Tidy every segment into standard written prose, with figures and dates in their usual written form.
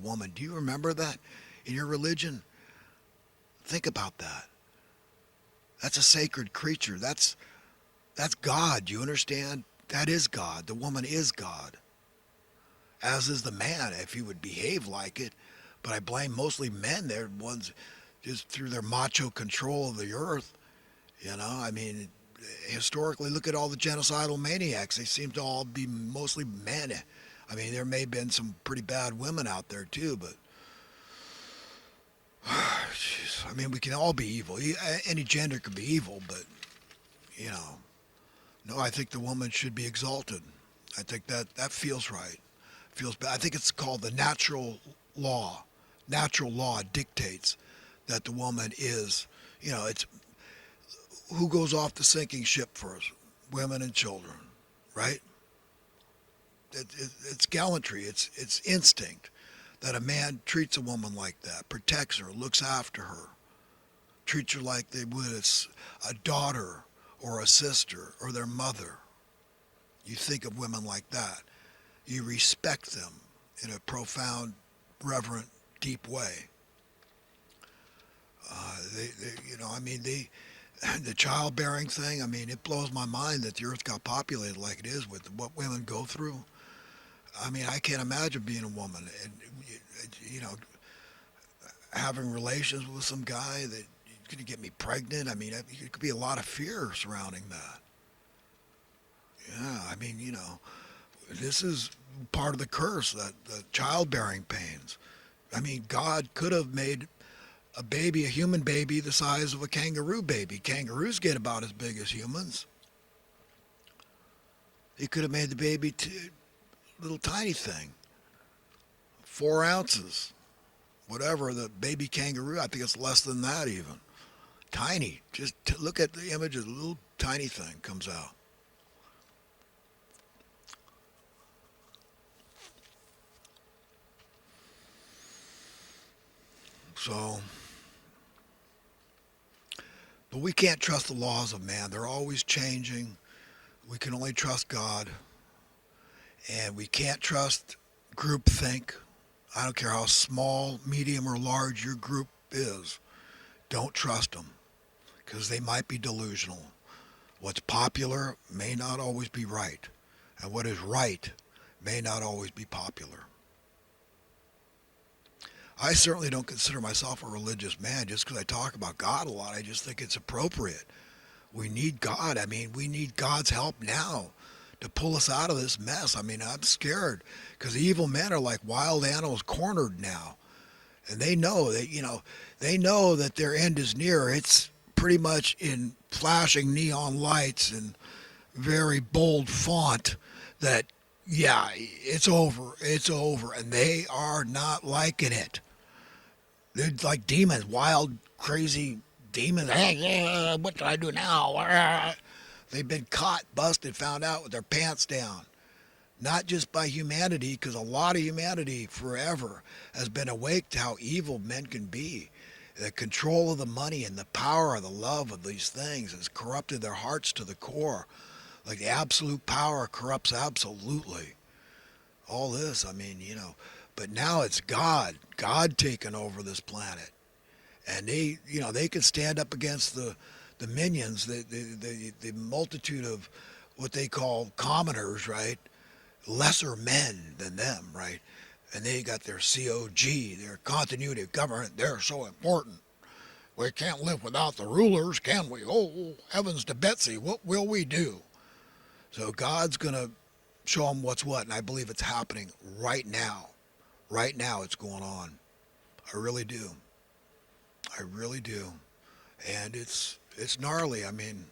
woman. Do you remember that in your religion? Think about that. That's a sacred creature. That's God. Do you understand? That is God. The woman is God, as is the man if he would behave like it. But I blame mostly men. They're ones just through their macho control of the earth. I mean, historically, look at all the genocidal maniacs. They seem to all be mostly men. I mean, there may have been some pretty bad women out there too, but I mean, we can all be evil. Any gender can be evil, but you know, no, I think the woman should be exalted. I think that feels right. Feels bad. I think it's called the natural law. Natural law dictates that the woman is, it's who goes off the sinking ship first? Women and children, right? It's gallantry. It's instinct that a man treats a woman like that, protects her, looks after her, treats her like they would a daughter or a sister or their mother. You think of women like that. You respect them in a profound, reverent, deep way. I mean, the childbearing thing. I mean, it blows my mind that the earth got populated like it is with what women go through. I mean, I can't imagine being a woman and you know having relations with some guy that going to get me pregnant. I mean, it could be a lot of fear surrounding that. Yeah, I mean, this is part of the curse that the childbearing pains. I mean, God could have made a baby, a human baby, the size of a kangaroo baby. Kangaroos get about as big as humans. He could have made the baby little tiny thing, 4 ounces, whatever. The baby kangaroo, I think it's less than that even. Tiny. Just look at the image of the little tiny thing comes out. So, but we can't trust the laws of man. They're always changing. We can only trust God. And we can't trust groupthink. I don't care how small, medium, or large your group is. Don't trust them because they might be delusional. What's popular may not always be right. And what is right may not always be popular. I certainly don't consider myself a religious man just because I talk about God a lot. I just think it's appropriate. We need God. I mean, we need God's help now to pull us out of this mess. I mean, I'm scared because evil men are like wild animals cornered now. And they know that their end is near. It's pretty much in flashing neon lights and very bold font that, yeah, it's over. It's over. And they are not liking it. They're like demons, wild, crazy demons. Hey, what do I do now? They've been caught, busted, found out with their pants down. Not just by humanity, because a lot of humanity forever has been awake to how evil men can be. The control of the money and the power of the love of these things has corrupted their hearts to the core. Like the absolute power corrupts absolutely. All this, I mean, but now it's God taking over this planet. And they can stand up against the minions, the multitude of what they call commoners, right? Lesser men than them, right? And they got their COG, their continuity of government. They're so important. We can't live without the rulers, can we? Oh, heavens to Betsy, what will we do? So God's going to show them what's what, and I believe it's happening right now. Right now it's going on. I really do. I really do. And it's gnarly. I mean,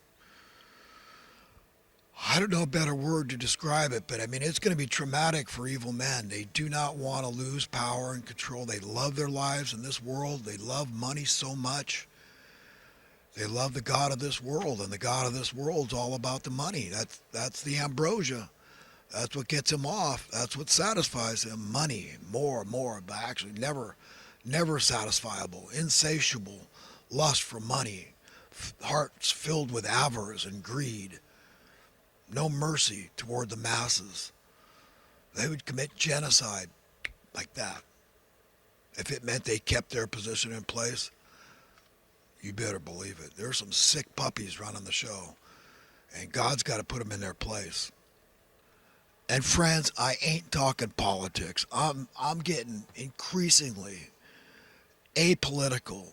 I don't know a better word to describe it, but I mean, it's going to be traumatic for evil men. They do not want to lose power and control. They love their lives in this world. They love money so much. They love the God of this world, and the God of this world's all about the money. That's the ambrosia. That's what gets him off. That's what satisfies him. Money, more, but actually never satisfiable, insatiable lust for money, hearts filled with avarice and greed. No mercy toward the masses. They would commit genocide like that. If it meant they kept their position in place, you better believe it. There's some sick puppies running the show, and God's got to put them in their place. And friends, I ain't talking politics. I'm getting increasingly apolitical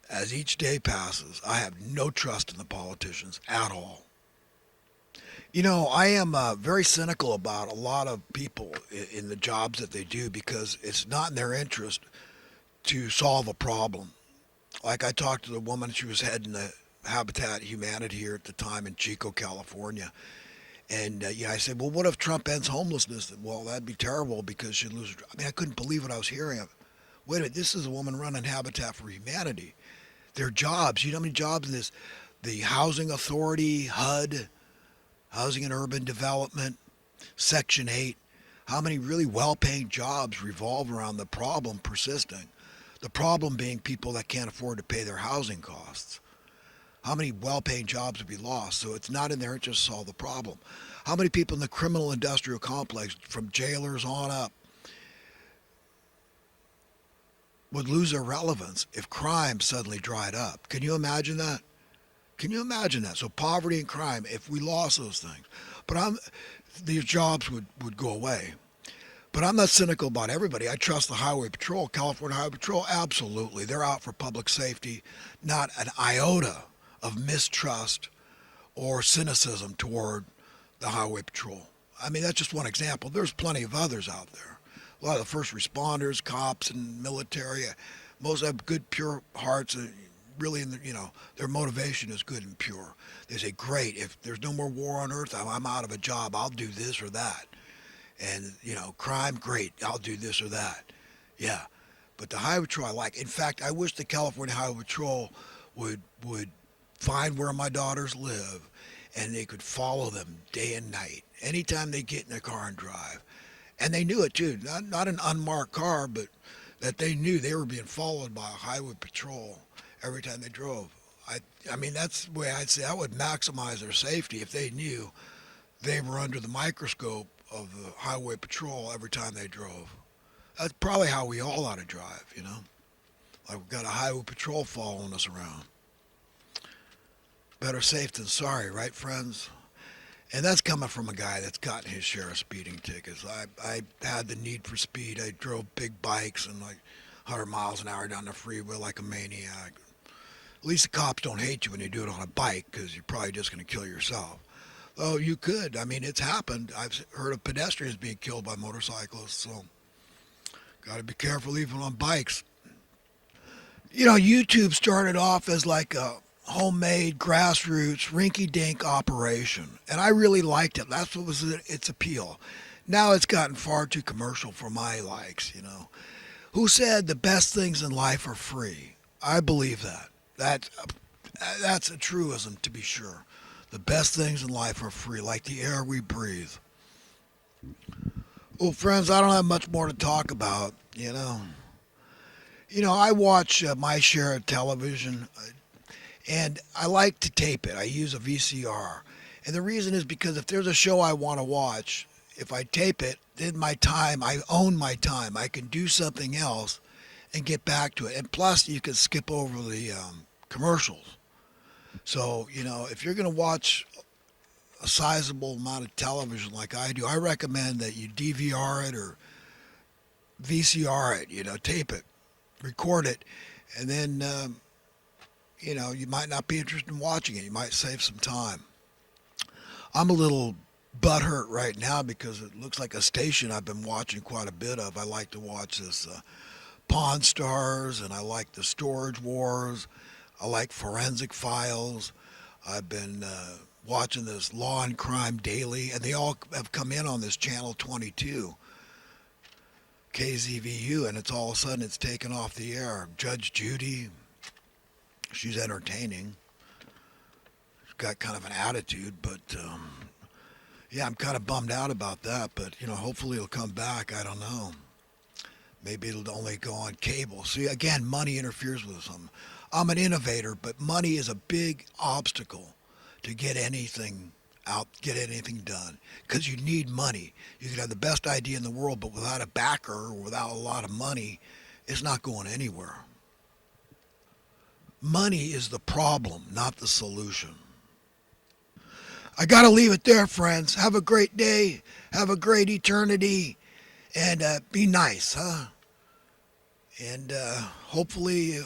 as each day passes. I have no trust in the politicians at all. You know, I am very cynical about a lot of people in the jobs that they do because it's not in their interest to solve a problem. Like I talked to the woman, she was heading the Habitat Humanity here at the time in Chico, California. And I said, well, what if Trump ends homelessness? Well, that'd be terrible because she'd lose. I mean, I couldn't believe what I was hearing. Wait a minute, this is a woman running Habitat for Humanity. Their jobs, you know how many jobs in this? The Housing Authority, HUD, Housing and Urban Development, Section 8. How many really well-paying jobs revolve around the problem persisting? The problem being people that can't afford to pay their housing costs. How many well-paying jobs would be lost? So it's not in their interest to solve the problem. How many people in the criminal industrial complex, from jailers on up, would lose their relevance if crime suddenly dried up? Can you imagine that? Can you imagine that? So poverty and crime, if we lost those things. But these jobs would go away. But I'm not cynical about everybody. I trust the Highway Patrol, California Highway Patrol, absolutely. They're out for public safety, not an iota of mistrust or cynicism toward the Highway Patrol. I mean, that's just one example. There's plenty of others out there. A lot of the first responders, cops, and military, most have good, pure hearts. Really, their motivation is good and pure. They say, great, if there's no more war on earth, I'm out of a job. I'll do this or that. And, crime, great, I'll do this or that. Yeah. But the Highway Patrol I like. In fact, I wish the California Highway Patrol would find where my daughters live and they could follow them day and night. Anytime they get in their car and drive. And they knew it too. Not an unmarked car, but that they knew they were being followed by a Highway Patrol every time they drove. I mean, that's the way I'd say I would maximize their safety if they knew they were under the microscope of the Highway Patrol every time they drove. That's probably how we all ought to drive, Like we've got a Highway Patrol following us around. Better safe than sorry, right, friends? And that's coming from a guy that's gotten his share of speeding tickets. I had the need for speed. I drove big bikes and like 100 miles an hour down the freeway like a maniac. At least the cops don't hate you when you do it on a bike because you're probably just going to kill yourself. Oh, you could. I mean, it's happened. I've heard of pedestrians being killed by motorcyclists, so got to be careful even on bikes. YouTube started off as like a homemade, grassroots, rinky-dink operation, and I really liked it. That's what was its appeal. Now it's gotten far too commercial for my likes, Who said the best things in life are free? I believe that. That's a truism, to be sure. The best things in life are free, like the air we breathe. Well, friends, I don't have much more to talk about, I watch my share of television, and I like to tape it. I use a VCR. And the reason is because if there's a show I want to watch, if I tape it, then I own my time. I can do something else and get back to it. And plus, you can skip over the commercials. So, if you're going to watch a sizable amount of television like I do, I recommend that you DVR it or VCR it, tape it, record it, and then, you might not be interested in watching it. You might save some time. I'm a little butthurt right now because it looks like a station I've been watching quite a bit of. I like to watch this Pawn Stars, and I like the Storage Wars. I like Forensic Files. I've been watching this Law and Crime Daily, and they all have come in on this Channel 22, KZVU, and all of a sudden it's taken off the air. Judge Judy, she's entertaining. She's got kind of an attitude, but yeah, I'm kind of bummed out about that, but hopefully it'll come back. I don't know. Maybe it'll only go on cable. See, again, money interferes with something. I'm an innovator, but money is a big obstacle to get anything out, get anything done, because you need money. You could have the best idea in the world, but without a backer or without a lot of money, It's not going anywhere. Money is the problem, not the solution. I got to leave it there, friends. Have a great day. Have a great eternity. And be nice, huh? And hopefully